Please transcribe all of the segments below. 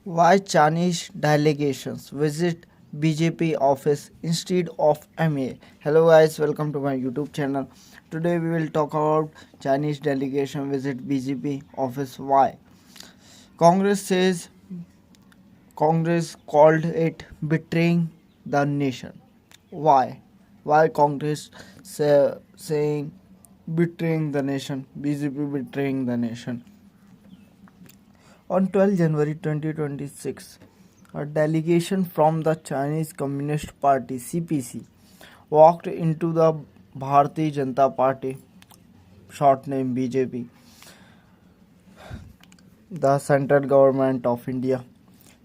Why Chinese delegations visit BJP office instead of MA? Hello guys, welcome to my YouTube channel. Today we will talk about Chinese delegation visit BJP office. Why? Congress says Congress called it betraying the nation. Why? Why Congress saying betraying the nation? BJP betraying the nation. On 12 January 2026, a delegation from the Chinese Communist Party (CPC) walked into the Bharatiya Janata Party, short name BJP, the central government of India,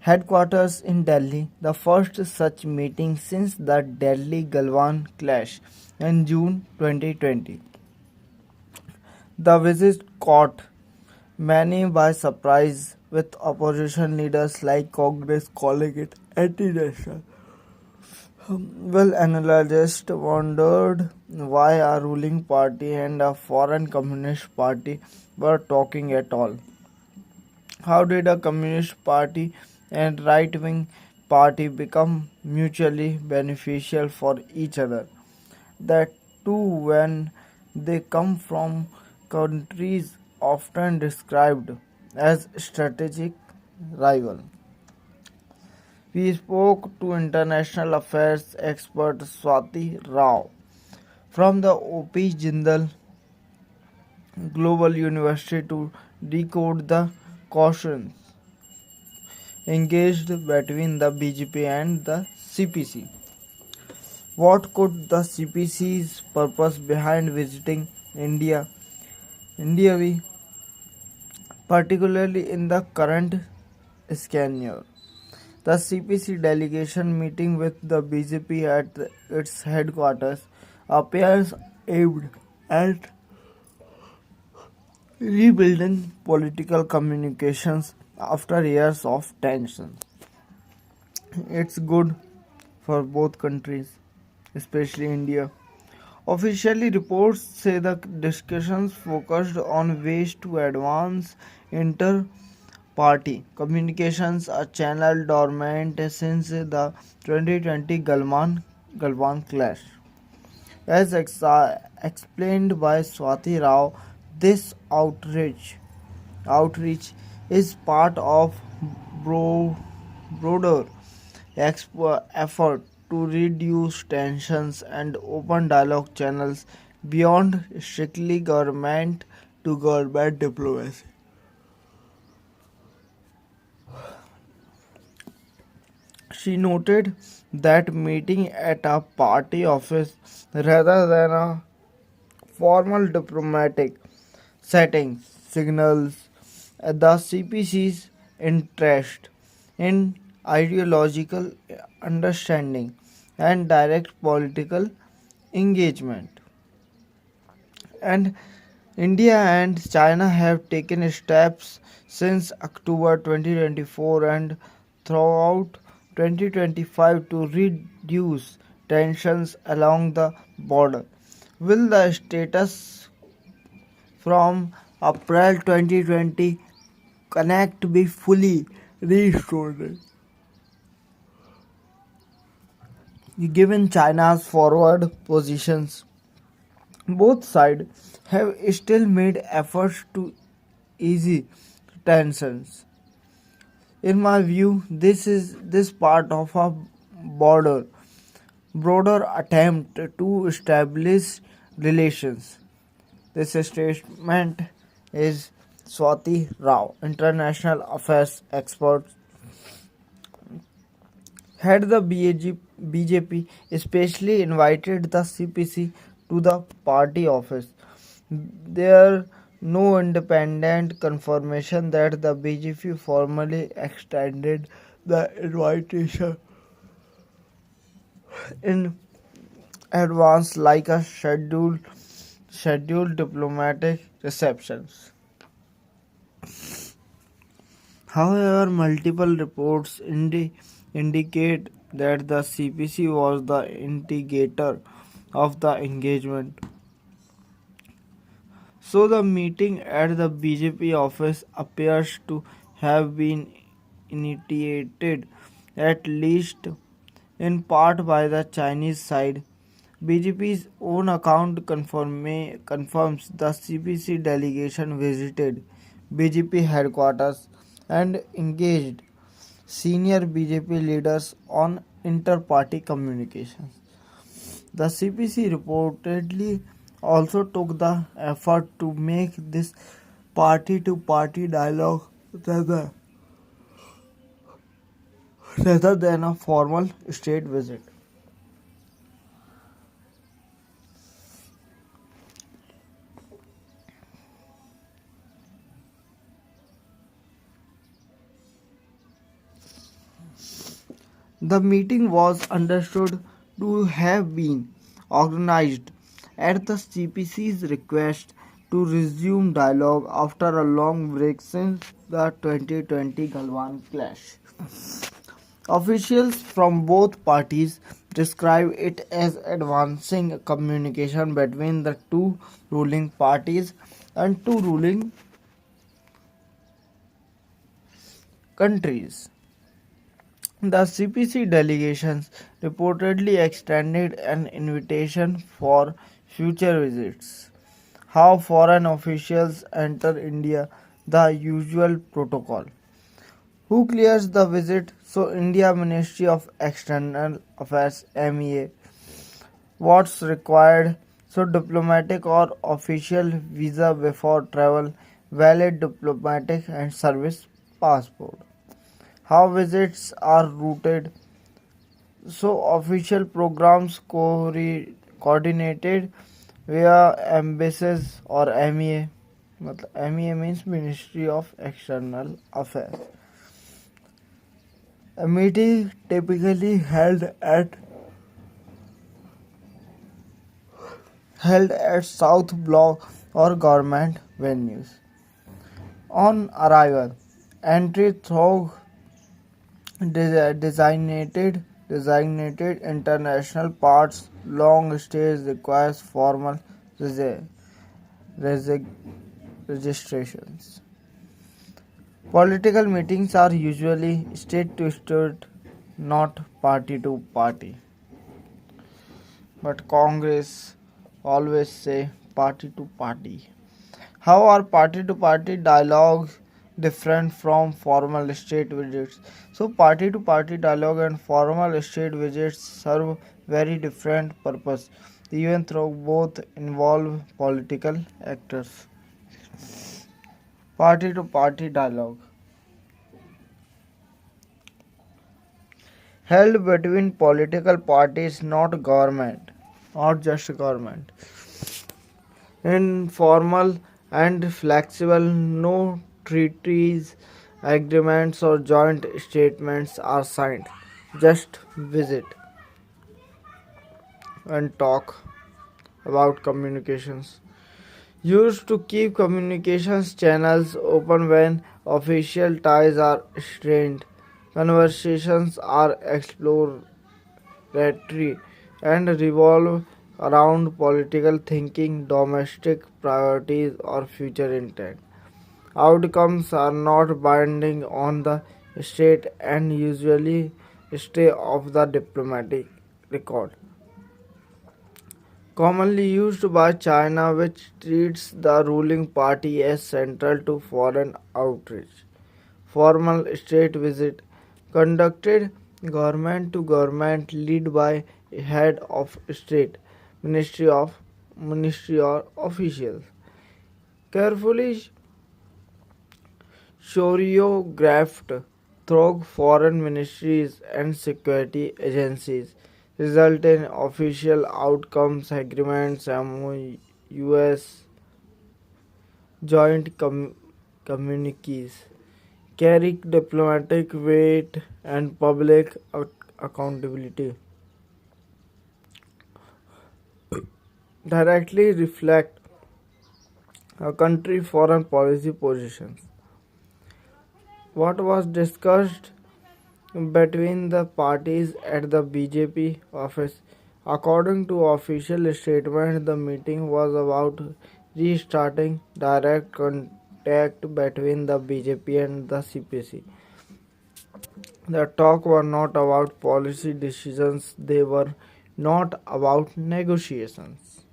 headquarters in Delhi, the first such meeting since the Delhi Galwan clash in June 2020. The visit caught many by surprise, with opposition leaders like Congress calling it anti-national. Well, analysts wondered why a ruling party and a foreign communist party were talking at all. How did a communist party and right-wing party become mutually beneficial for each other? That too when they come from countries often described as strategic rival. We spoke to international affairs expert Swati Rao from the OP Jindal Global University to decode the cautions engaged between the BJP and the CPC. What could the CPC's purpose behind visiting India be, particularly in the current scenario? The CPC delegation meeting with the BJP at its headquarters appears aimed at rebuilding political communications after years of tension. It's good for both countries, especially India. Officially, reports say the discussions focused on ways to advance inter-party communications, a channel dormant since the 2020 Galwan clash. As explained by Swati Rao, this outreach is part of broader effort to reduce tensions and open dialogue channels beyond strictly government to government diplomacy. She noted that meeting at a party office rather than a formal diplomatic setting signals the CPC's interest in ideological understanding and direct political engagement. And India and China have taken steps since October 2024 and throughout 2025 to reduce tensions along the border. Will the status from April 2020 connect be fully restored? Given China's forward positions, both sides have still made efforts to ease tensions. In my view, this part of a border broader attempt to establish relations. This statement is Swati Rao, international affairs expert, had the BJP especially invited the CPC to the party office. There no independent confirmation that the BJP formally extended the invitation in advance like a scheduled diplomatic receptions. However, multiple reports indicate that the CPC was the instigator of the engagement. So the meeting at the BJP office appears to have been initiated at least in part by the Chinese side. BJP's own account confirms the CPC delegation visited BJP headquarters and engaged senior BJP leaders on inter-party communications. The CPC reportedly also took the effort to make this party-to-party dialogue rather than a formal state visit. The meeting was understood to have been organized at the CPC's request to resume dialogue after a long break since the 2020 Galwan clash. Officials from both parties describe it as advancing communication between the two ruling parties and two ruling countries. The CPC delegations reportedly extended an invitation for future visits. How foreign officials enter India, the usual protocol. Who clears the visit? So India Ministry of External Affairs MEA. What's required? So diplomatic or official visa before travel, valid diplomatic and service passport. How visits are routed? So official programs coordinated via embassies or MEA. MEA means Ministry of External Affairs. A meeting typically held at South Block or government venues. On arrival, entry through designated international parts. Long stays requires formal resi- registrations. Political meetings are usually state to state, not party to party. But Congress always say party to party. How are party to party dialogues different from formal state visits? So party to party dialogue and formal state visits serve very different purpose, even though both involve political actors. Party to party dialogue held between political parties, not government, not just government. Informal and flexible, no treaties, agreements, or joint statements are signed. Just visit and talk about communications. Used to keep communications channels open when official ties are strained. Conversations are exploratory and revolve around political thinking, domestic priorities, or future intent. Outcomes are not binding on the state and usually stay off the diplomatic record. Commonly used by China, which treats the ruling party as central to foreign outreach. Formal state visit conducted government to government led by a head of state, ministry or officials. Carefully choreographed through foreign ministries and security agencies result in official outcomes, agreements, MOUs, joint communiques, carry diplomatic weight and public accountability, directly reflect a country's foreign policy positions. What was discussed between the parties at the BJP office? According to official statement, the meeting was about restarting direct contact between the BJP and the CPC. The talk were not about policy decisions, they were not about negotiations.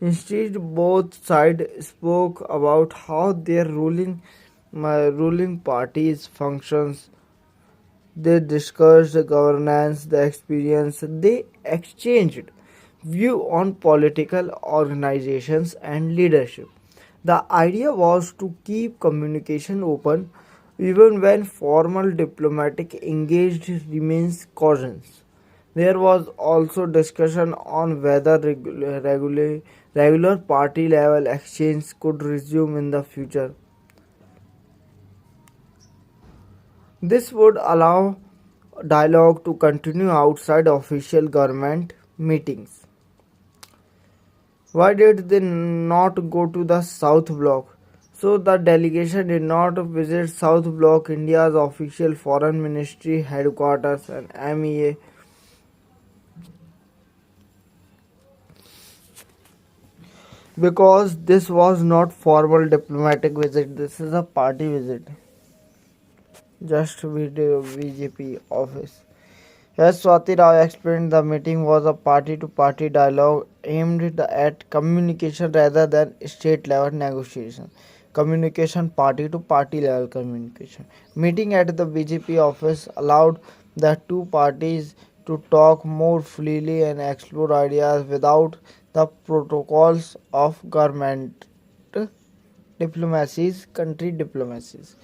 Instead, both sides spoke about how their ruling parties functions. They discussed the governance, the experience. They exchanged view on political organizations and leadership. The idea was to keep communication open even when formal diplomatic engaged remains cautious. There was also discussion on whether regular party level exchange could resume in the future. This would allow dialogue to continue outside official government meetings. Why did they not go to the South Bloc? So the delegation did not visit South Bloc, India's official foreign ministry headquarters and MEA, because this was not formal diplomatic visit. This is a party visit. Just video BJP office. As Swati Rao explained, the meeting was a party-to-party dialogue aimed at communication rather than state-level negotiation. Communication, party-to-party level communication. Meeting at the BJP office allowed the two parties to talk more freely and explore ideas without the protocols of government diplomacies, country diplomacies,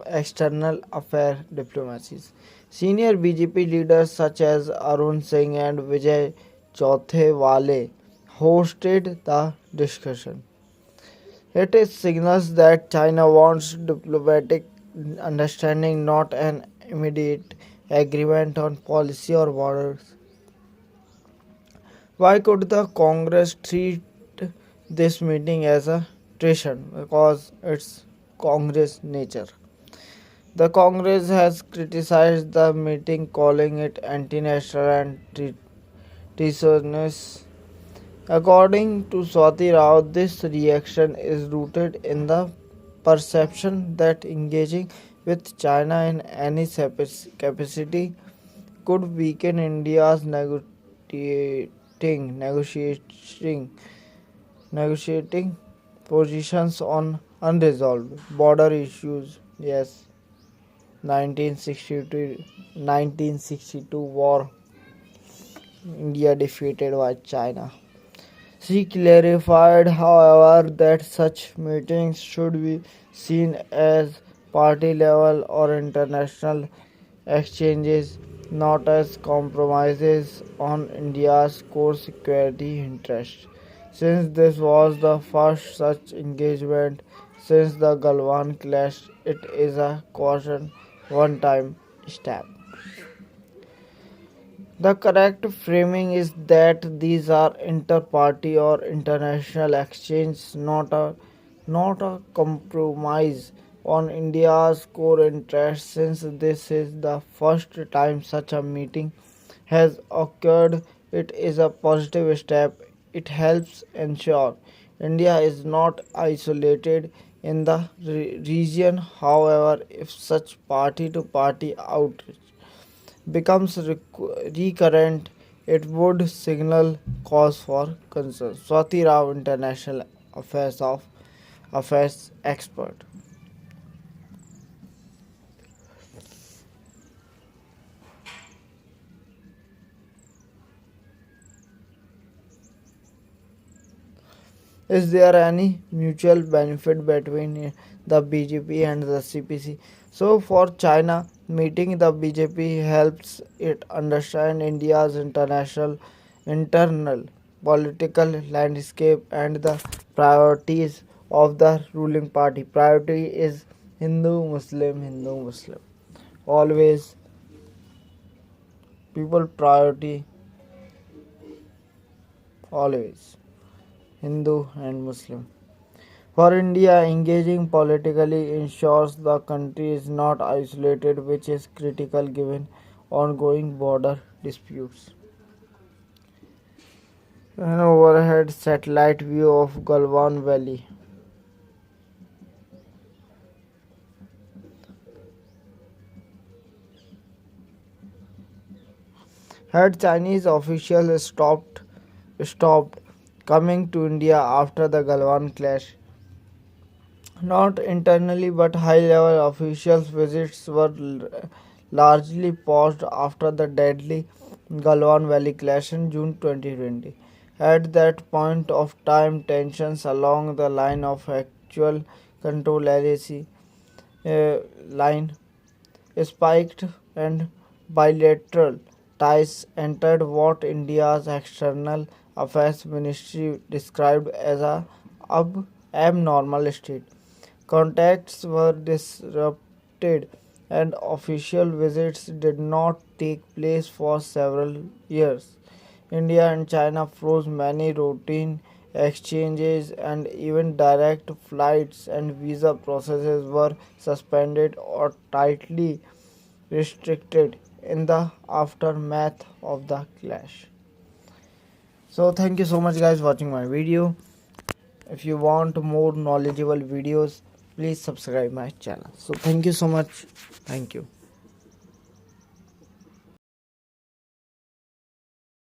external affair diplomacies. Senior BJP leaders such as Arun Singh and Vijay Chauthewale hosted the discussion. It is signals that China wants diplomatic understanding, not an immediate agreement on policy or borders. Why could the Congress treat this meeting as a treason? Because it's Congress nature. The Congress has criticized the meeting, calling it anti-national and treasonous. According to Swati Rao, this reaction is rooted in the perception that engaging with China in any capacity could weaken India's negotiating positions on unresolved border issues. Yes, 1962 war, India defeated by China. She clarified, however, that such meetings should be seen as party level or international exchanges, not as compromises on India's core security interests. Since this was the first such engagement since the Galwan clash, it is a caution one-time step. The correct framing is that these are inter-party or international exchanges, not a compromise on India's core interests. Since this is the first time such a meeting has occurred, it is a positive step. It helps ensure India is not isolated in the region. However, if such party-to-party outreach becomes recurrent, it would signal cause for concern. Swati Rao, International Affairs expert. Is there any mutual benefit between the BJP and the CPC? So, for China, meeting the BJP helps it understand India's internal political landscape and the priorities of the ruling party. Priority is Hindu Muslim, Hindu Muslim. Always people priority, always Hindu and Muslim. For India, engaging politically ensures the country is not isolated, which is critical given ongoing border disputes. An overhead satellite view of Galwan Valley. Had Chinese officials stopped coming to India after the Galwan clash. Not internally, but high-level officials' visits were largely paused after the deadly Galwan Valley clash in June 2020. At that point of time, tensions along the line of actual control LAC line spiked and bilateral ties entered what India's external affairs ministry described as a abnormal state. Contacts were disrupted and official visits did not take place for several years. India and China froze many routine exchanges and even direct flights and visa processes were suspended or tightly restricted in the aftermath of the clash. So thank you so much guys watching my video. If you want more knowledgeable videos, please subscribe my channel. So thank you so much. Thank you.